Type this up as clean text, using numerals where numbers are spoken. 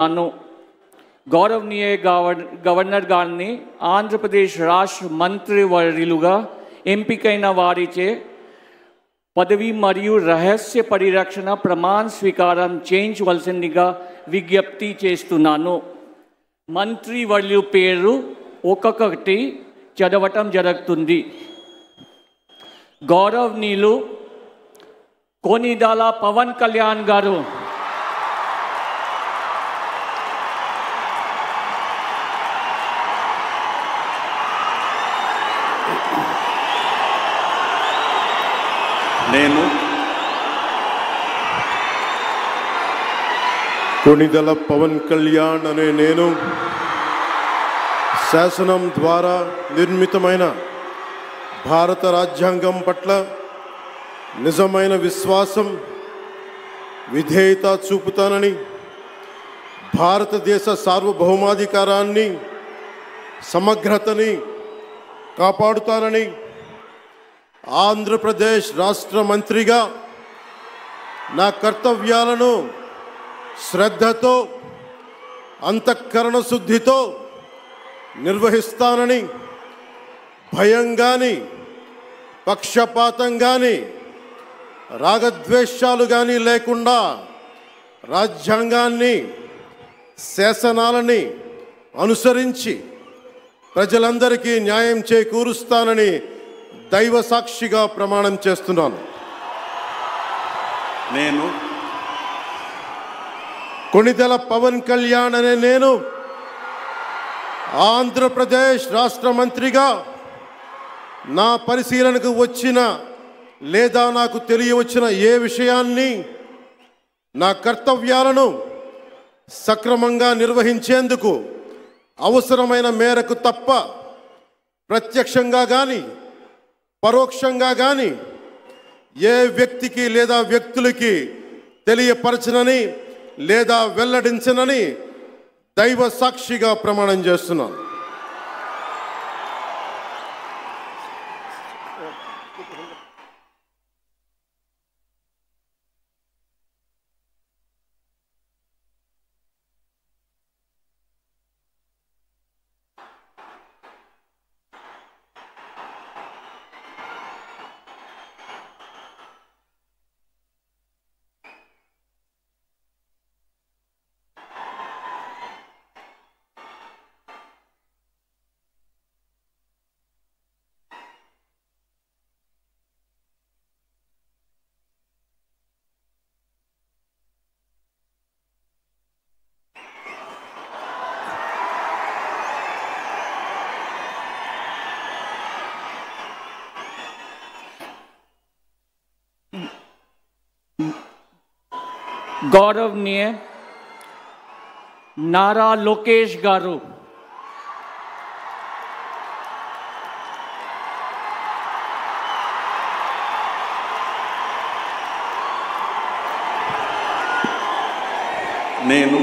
అను గౌరవనీయ గవర్నర్ గారిని ఆంధ్రప్రదేశ్ రాష్ట్ర మంత్రివర్యులుగా ఎంపికైన వారిచే పదవి మరియు రహస్య పరిరక్షణ ప్రమాణ స్వీకారం చేయించవలసిందిగా విజ్ఞప్తి చేస్తున్నాను. మంత్రివర్యుల పేరు ఒక్కొక్కటి చదవటం జరుగుతుంది. గౌరవనీయులు కొనిదెల పవన్ కళ్యాణ్ గారు, నేను కొనిదెల పవన్ కళ్యాణ్ అనే నేను శాసనం ద్వారా నిర్మితమైన భారత రాజ్యాంగం పట్ల నిజమైన విశ్వాసం, విధేయత చూపుతానని, భారతదేశ సార్వభౌమాధికారాన్ని, సమగ్రతని కాపాడుతానని, ఆంధ్రప్రదేశ్ రాష్ట్ర మంత్రిగా నా కర్తవ్యాలను శ్రద్ధతో, అంతఃకరణ శుద్ధితో నిర్వహిస్తానని, భయం కానీ, పక్షపాతం కానీ, రాగద్వేషాలు కానీ లేకుండా రాజ్యాంగాన్ని, శాసనాలని అనుసరించి ప్రజలందరికీ న్యాయం చేకూరుస్తానని దైవ సాక్షిగా ప్రమాణం చేస్తున్నాను. నేను కొనిదెల పవన్ కళ్యాణ్ అనే నేను ఆంధ్రప్రదేశ్ రాష్ట్ర మంత్రిగా నా పరిశీలనకు వచ్చిన లేదా నాకు తెలియవచ్చిన ఏ విషయాన్ని, నా కర్తవ్యాలను సక్రమంగా నిర్వహించేందుకు అవసరమైన మేరకు తప్ప ప్రత్యక్షంగా కానీ పరోక్షంగా కానీ ఏ వ్యక్తికి లేదా వ్యక్తులకి తెలియపరచనని లేదా వెల్లడించనని దైవ సాక్షిగా ప్రమాణం చేస్తున్నాను. గౌరవనీయ నారా లోకేష్ గారు, నేను